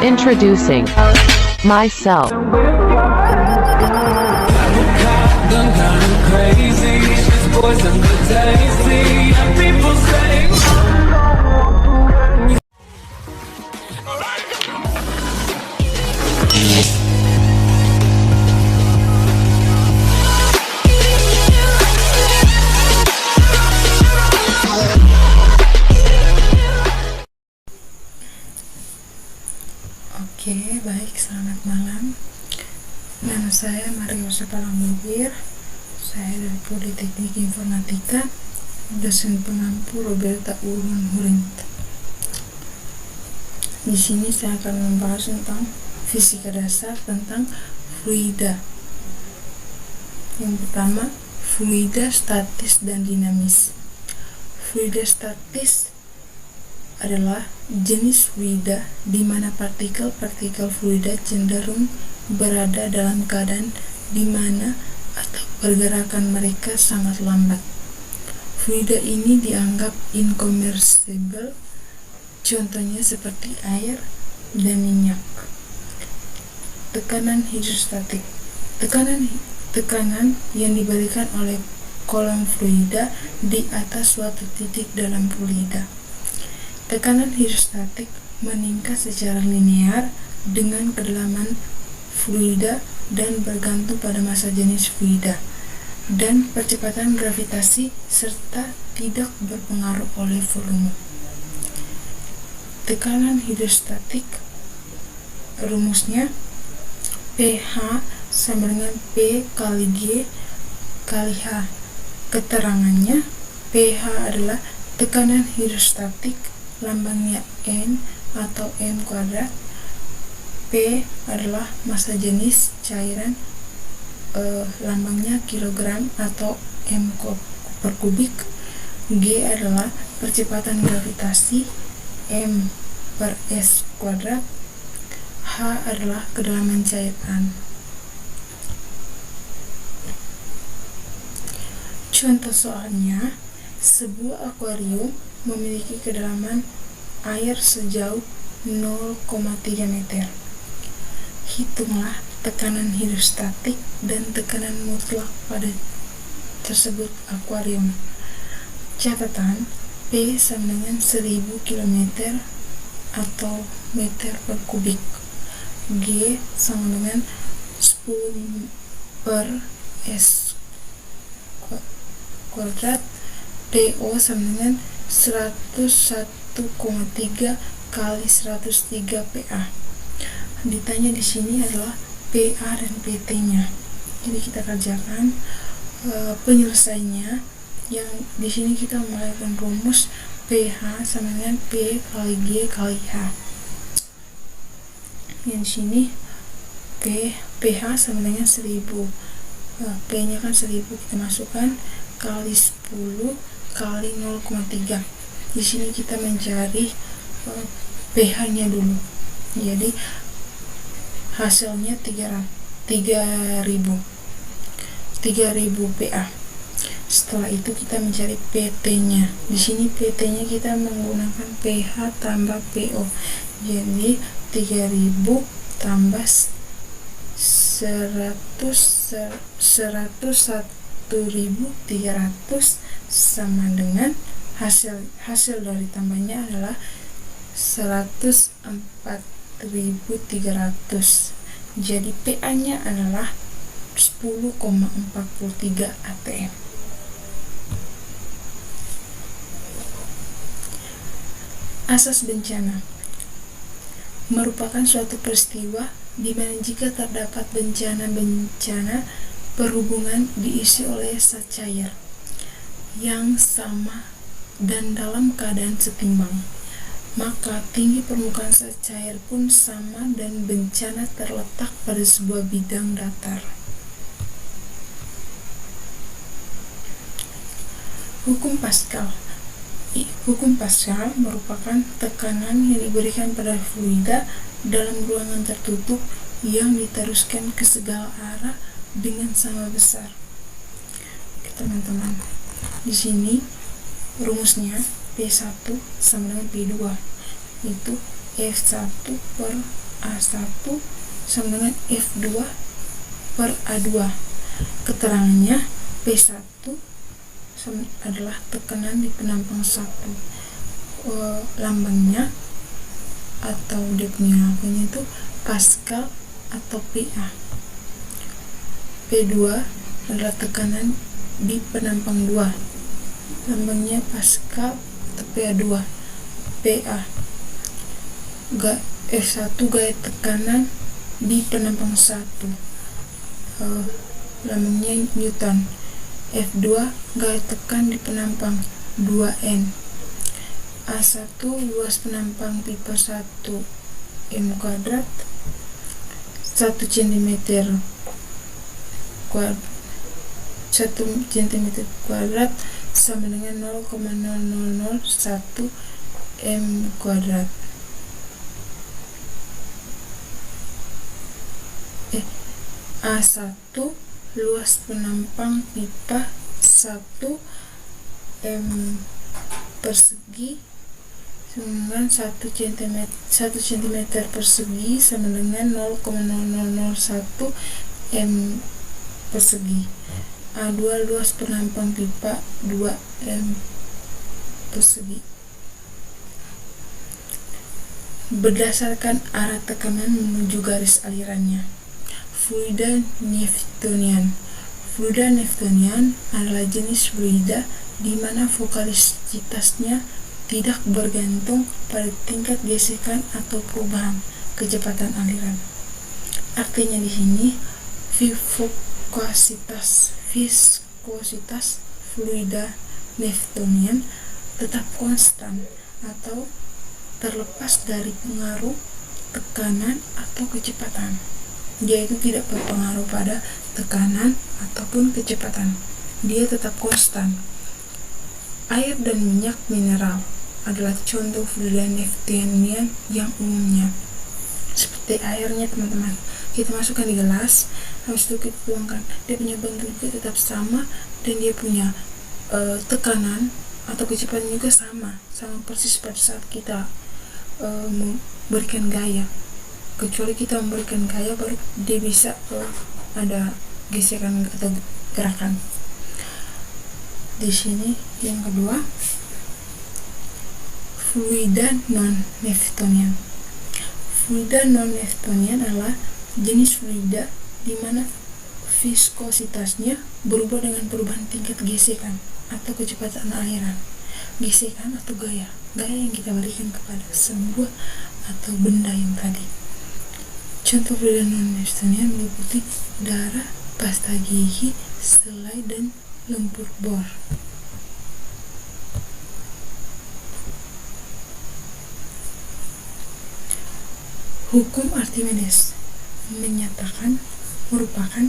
Introducing myself. Done kinda crazy. This boy's under tasty. And people say, Oke, baik, selamat malam. Nama saya Mario Sepalambubir. Saya dari Politeknik Informatika, dosen pengampu Roberta Urban Hurint. Di sini saya akan membahas tentang fisika dasar tentang fluida. Yang pertama, fluida statis dan dinamis. Fluida statis adalah jenis fluida di mana partikel-partikel fluida cenderung berada dalam keadaan di mana atau pergerakan mereka sangat lambat. Fluida ini dianggap incommensurable, contohnya seperti air dan minyak. Tekanan hidrostatik. Tekanan yang diberikan oleh kolom fluida di atas suatu titik dalam fluida. Tekanan hidrostatik meningkat secara linear dengan kedalaman fluida dan bergantung pada massa jenis fluida dan percepatan gravitasi serta tidak berpengaruh oleh volume. Tekanan hidrostatik, rumusnya pH sama dengan P kali G kali H. Keterangannya, pH adalah tekanan hidrostatik, lambangnya N atau M kuadrat. P adalah massa jenis cairan, lambangnya kilogram atau M per kubik. G adalah percepatan gravitasi, M per S kuadrat. H adalah kedalaman cairan. Contoh soalnya, sebuah akuarium memiliki kedalaman air sejauh 0,3 meter. Hitunglah tekanan hidrostatik dan tekanan mutlak pada tersebut akuarium. Catatan, P sama dengan 1000 km atau meter per kubik. G sama dengan 10 per S kuadrat. PO sama dengan 101,3 kali 103 PA. Ditanya di sini adalah PA dan PT-nya. Jadi kita kerjakan penyelesaiannya. Yang di sini kita menggunakan rumus pH sama dengan P kali G kali H. Yang di sini pH sama dengan 1000. P-nya kan 1000, kita masukkan kali 10 kali 0,3. Di sini kita mencari pH-nya dulu. Jadi hasilnya 3000 PA. Setelah itu kita mencari PT-nya. Di sini PT-nya kita menggunakan pH tambah PO. Jadi 3000 tambah 101.300 sama dengan hasil dari tambahnya adalah 104.300. Jadi PA-nya adalah 10,43 atm. Asas bencana merupakan suatu peristiwa di mana jika terdapat bencana perhubungan diisi oleh zat cair yang sama dan dalam keadaan setimbang, maka tinggi permukaan zat cair pun sama dan bencana terletak pada sebuah bidang datar. Hukum Pascal. Hukum Pascal merupakan tekanan yang diberikan pada fluida dalam ruangan tertutup yang diteruskan ke segala arah dengan sama besar. Oke, teman-teman, di sini rumusnya P1 sama dengan P2, yaitu F1 per A1 sama dengan F2 per A2. Keterangannya P1 adalah tekanan di penampang 1. Lambangnya atau dia punya itu Pascal atau PA. P2 adalah tekanan di penampang 2. Lambangnya Pascal atau PA2. PA F1 gaya tekanan di penampang 1. Lambangnya Newton. F2 gaya tekan di penampang 2N. A1 luas penampang pipa 1 m kuadrat, 1 cm kuadrat sama dengan 0,0001 m kuadrat. A1 luas penampang pipa 1 m persegi dengan 1 cm persegi sama dengan 0,001 m persegi. A2 luas penampang pipa 2 m persegi. Berdasarkan arah tekanan menuju garis alirannya. Fluida Newtonian. Fluida Newtonian adalah jenis fluida di mana vokalistitasnya tidak bergantung pada tingkat gesekan atau perubahan kecepatan aliran. Artinya di sini viskositas fluida Newtonian tetap konstan atau terlepas dari pengaruh tekanan atau kecepatan. Dia itu tidak berpengaruh pada tekanan ataupun kecepatan. Dia tetap konstan. Air dan minyak mineral adalah contoh fluida Newtonian yang umumnya. Seperti airnya teman-teman, kita masukkan di gelas, habis itu kita tuangkan, dia punya bentuk juga tetap sama, dan dia punya tekanan atau kecepatan juga sama persis pada saat kita memberikan gaya. Kecuali kita memberikan gaya, baru dia bisa ada gesekan atau gerakan. Di sini yang kedua, fluida non-Newtonian. Fluida non-Newtonian adalah jenis fluida di mana viskositasnya berubah dengan perubahan tingkat gesekan atau kecepatan aliran. Gesekan atau gaya yang kita berikan kepada sebuah atau benda yang tadi. Contoh fluida non-Newtonian meliputi darah, pasta gigi, selai, dan lumpur bor. Hukum Archimedes merupakan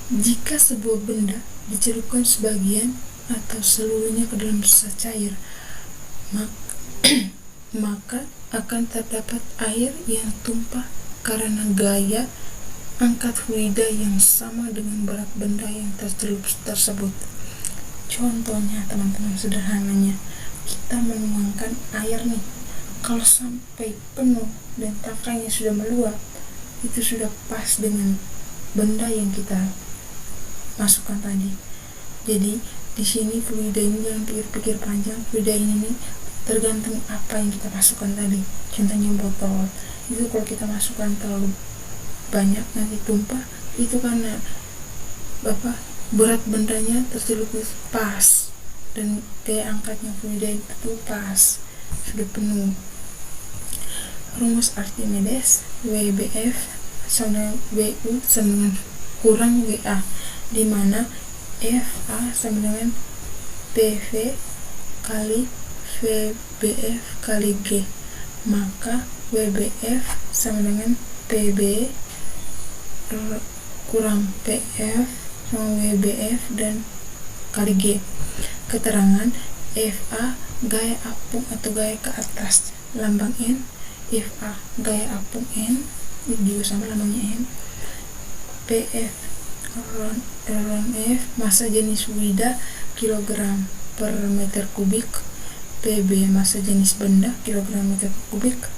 jika sebuah benda dicelupkan sebagian atau seluruhnya ke dalam cair, maka akan terdapat air yang tumpah karena gaya angkat fluida yang sama dengan berat benda yang tercelup tersebut. Contohnya teman-teman, sederhananya, kita menuangkan air nih, kalau sampai penuh dan tangkainya sudah meluap, itu sudah pas dengan benda yang kita masukkan tadi. Jadi di sini fluida ini jangan pikir-pikir panjang. Fluida ini nih tergantung apa yang kita masukkan tadi. Contohnya botol, itu kalau kita masukkan terlalu banyak nanti tumpah, itu karena berat bendanya tercelup pas dan gaya angkatnya fluida itu pas, sudah penuh. Rumus Archimedes, WBF sama WU sama dengan kurang WA, di mana FA sama dengan PV kali VBF kali G, maka WBF sama dengan PB kurang PF sama WBF dan kali G. Keterangan FA gaya apung atau gaya ke atas, lambang N. FA gaya apung N, itu juga sama lambangnya N. PF ron F massa jenis fluida kilogram per meter kubik. PB massa jenis benda kilogram meter kubik.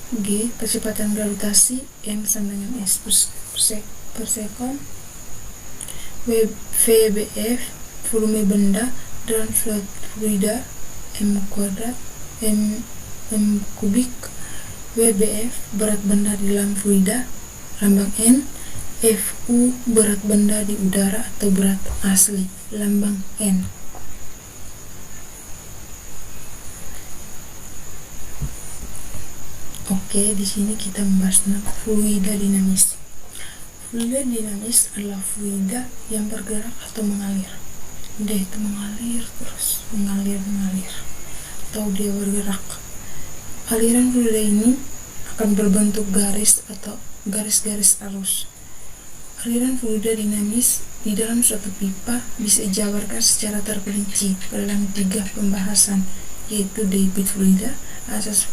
G. Percepatan gravitasi M sama dengan S per sekon. VBF. Volume benda dalam fluida M kuadrat M kubik. WBF. Berat benda di dalam fluida lambang N. FU. Berat benda di udara atau berat asli lambang N. Oke, di sini kita membahas tentang fluida dinamis. Fluida dinamis adalah fluida yang bergerak atau mengalir. Dia itu mengalir terus, mengalir, atau dia bergerak. Aliran fluida ini akan berbentuk garis atau garis-garis arus. Aliran fluida dinamis di dalam suatu pipa bisa dijabarkan secara terperinci dalam 3 pembahasan, yaitu debit fluida, asas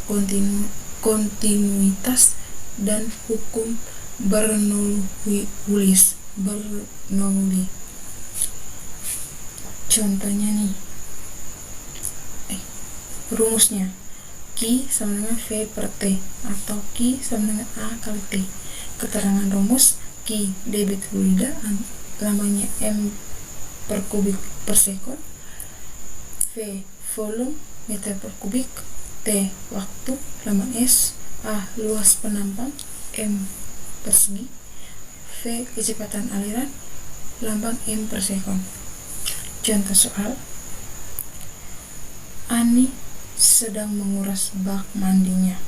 kontinuitas, dan hukum Bernoulli. Contohnya nih, rumusnya Q sama dengan V per T atau Q sama dengan A kali T. Keterangan rumus: Q debit fluida, lambangnya M per kubik per sekon. V volume meter per kubik. T waktu, lambang S. A luas penampang, M persegi. V kecepatan aliran, lambang M per sekon. Contoh soal: Ani sedang menguras bak mandinya.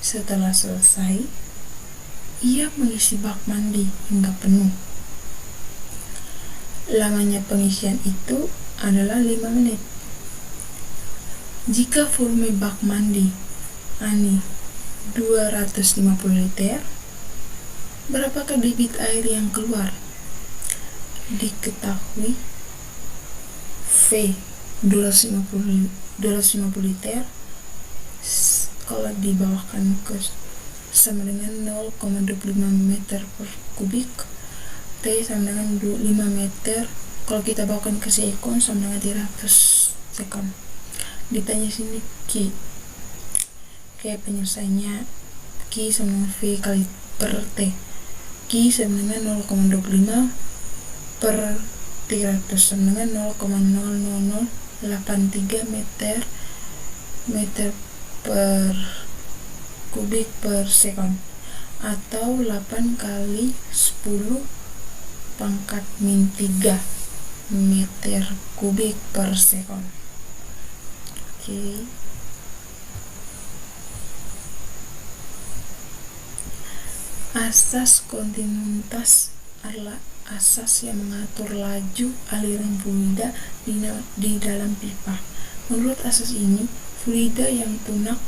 Setelah selesai, ia mengisi bak mandi hingga penuh. Lamanya pengisian itu adalah 5 menit. Jika volume bak mandi Ani 250 liter, berapakah debit air yang keluar? Diketahui V 250 liter kalau dibawahkan ke sama dengan 0,25 meter per kubik. T sama dengan 5 meter kalau kita bawakan ke sekon sama dengan 300 sekon. Ditanya sini Q. Oke, penyelesaiannya Q sama dengan V kali per T. Q sama dengan 0,25 per 300 sama dengan 0,00083 meter per kubik per sekon, atau 8 kali 10 pangkat min 3 meter kubik per sekon. Oke. Asas kontinuitas adalah asas yang mengatur laju aliran fluida di dalam pipa. Menurut asas ini, fluida yang tunak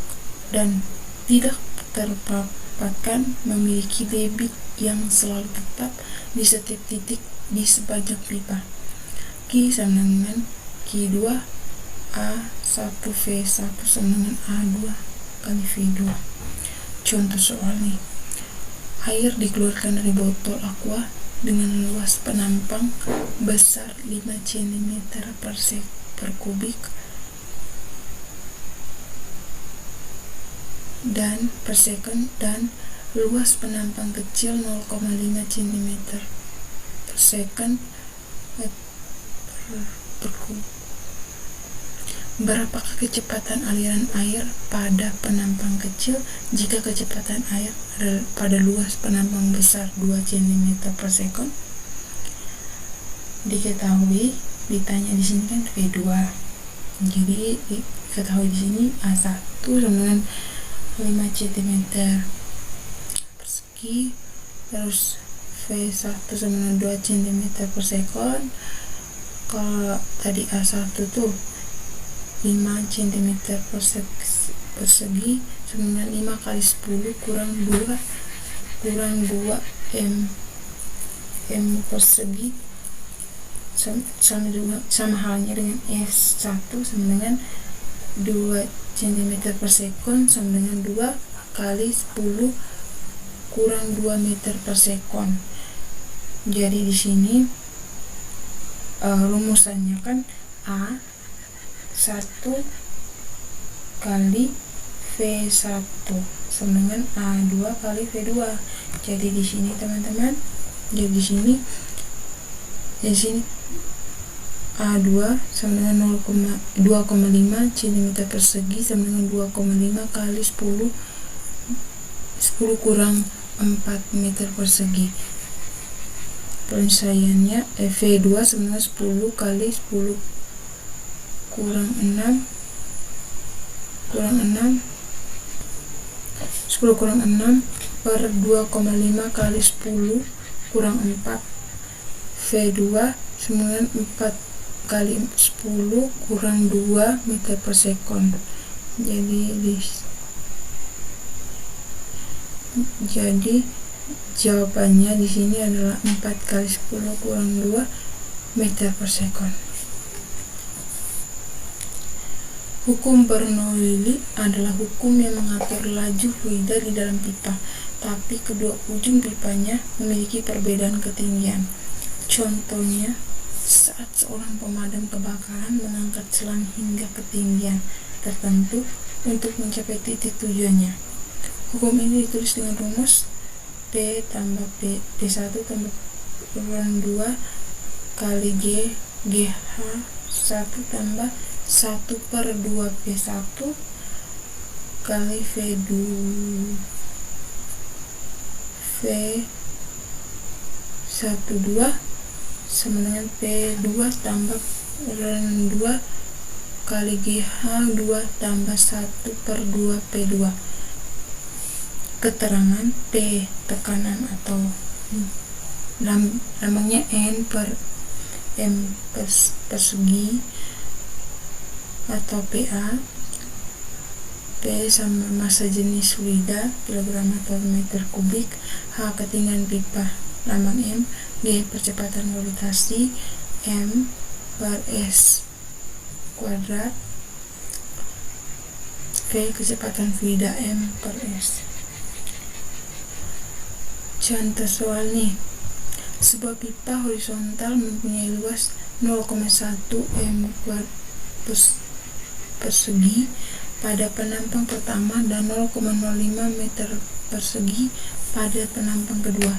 dan tidak terpapatkan memiliki debit yang selalu tetap di setiap titik di sepanjang pipa. Q sama dengan Q2 A1 V1 sama dengan A2 kali V2. Contoh soal nih. Air dikeluarkan dari botol aqua dengan luas penampang besar 5 cm per kubik dan per sekon, dan luas penampang kecil 0,5 cm per sekon per kubik. Berapakah kecepatan aliran air pada penampang kecil jika kecepatan air pada luas penampang besar 2 cm per sekon? Diketahui, ditanya di sini kan V2. Jadi diketahui di sini A1 sama dengan 5 cm persegi, terus V1 sama dengan 2 cm per sekon. Kalau tadi A1 tuh 5 cm persegi sama dengan 5 kali 10 kurang 2 M persegi sama halnya dengan S1 sama dengan 2 cm per sekon sama dengan 2 kali 10 kurang 2 meter per sekon. Jadi di sini rumusannya kan A1 kali V1 sama dengan A2 kali V2. Jadi di sini teman-teman, jadi di sini A2 sama dengan 2,5 cm persegi sama dengan 2,5 kali 10 kurang 4 meter persegi. Penyelesaiannya V2 sama dengan 10 kali 10 kurang 6 10 kurang 6 per 2,5 kali 10 kurang 4 V2 sama dengan 4 kali 10 kurang 2 meter per sekon. Jadi jawabannya di sini adalah 4 kali 10 kurang 2 meter per sekon. Hukum Bernoulli adalah hukum yang mengatur laju fluida di dalam pipa, tapi kedua ujung pipanya memiliki perbedaan ketinggian. Contohnya, saat seorang pemadam kebakaran mengangkat selang hingga ketinggian tertentu untuk mencapai titik tujuannya. Hukum ini ditulis dengan rumus P tambah P1 tambah P2 kali GH 1 tambah 1 per 2 P1 kali V2 sama dengan P2 tambah P2 kali GH2 tambah 1 per 2 P2. Keterangan P tekanan atau lambangnya N per M persegi atau PA. P sama massa jenis fluida kilogram atau meter kubik. H ketinggian pipa lambang M. G percepatan gravitasi M per S kuadrat. V kecepatan fluida M per S. Contoh soal nih, sebuah pipa horizontal mempunyai luas 0,1 m persegi pada penampang pertama dan 0,05 meter persegi pada penampang kedua.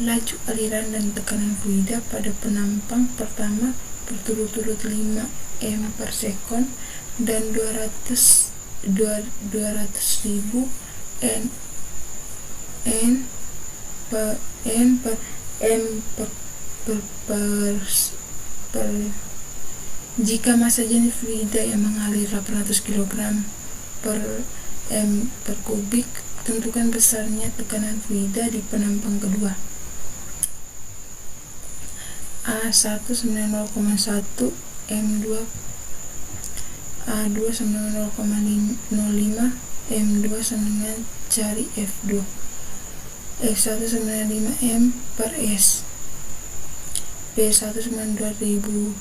Laju aliran dan tekanan fluida pada penampang pertama berturut-turut 5 m per sekon dan 200.000 N per jika massa jenis fluida yang mengalir 800 kg per m per kubik, tentukan besarnya tekanan fluida di penampang kedua. A1 sama dengan 0,1 M2, A2 sama dengan 0,05 M2 sama dengan cari F2. F1 sama dengan 5 M per S. P1 sama dengan 200.000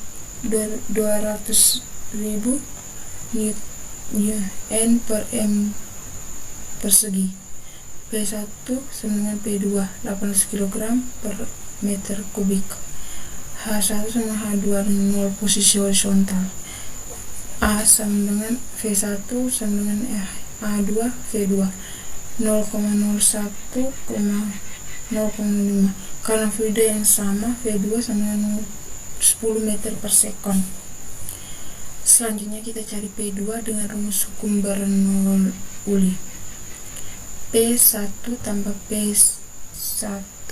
N per M persegi. P1 sama dengan P2 800 kg per meter kubik. H1 sama H2 dengan 0 posisi horizontal. A sama dengan V1 sama dengan A2 V2 0,01, 0,05. Karena fluida yang sama, V2 sama dengan 10 meter per sekon. Selanjutnya kita cari P2 dengan rumus hukum Bernoulli. P1 tambah P1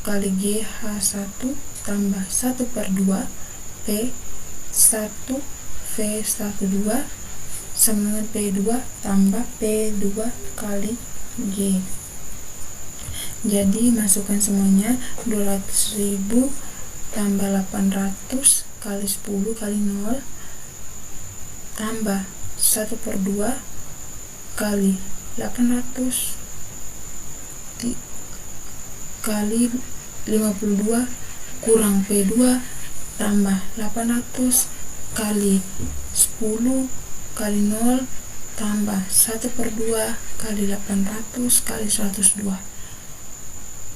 kali GH1 tambah 1 per 2 P1 V12 sama dengan P2 tambah P2 kali G. Jadi masukkan semuanya, 200.000 tambah 800 kali 10 kali 0 tambah 1 per 2 kali 800 kali 52 kurang P2 tambah 800 kali 10 kali 0 tambah 1 per 2 kali 800 kali 102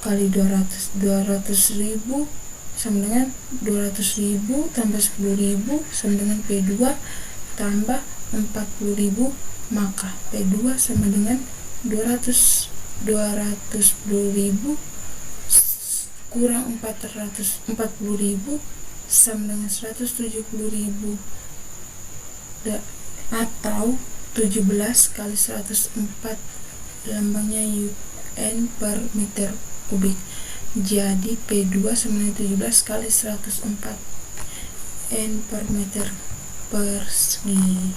kali 200.000 sama dengan 200.000 tambah 10.000 sama dengan P2 tambah 40.000, maka P2 sama dengan 210.000 kurang 440.000 sama dengan 170.000, atau 17 kali 104, lambangnya UN per meter kubik. Jadi P2 sama dengan 17 kali 104 N per meter persegi.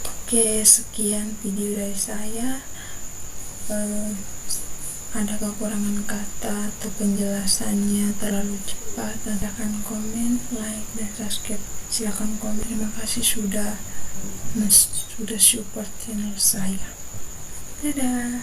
Oke, sekian video dari saya. Ada kekurangan kata atau penjelasannya terlalu cepat, silahkan komen, like, dan subscribe. Silahkan komen. Terima kasih sudah support channel saya. Dadah.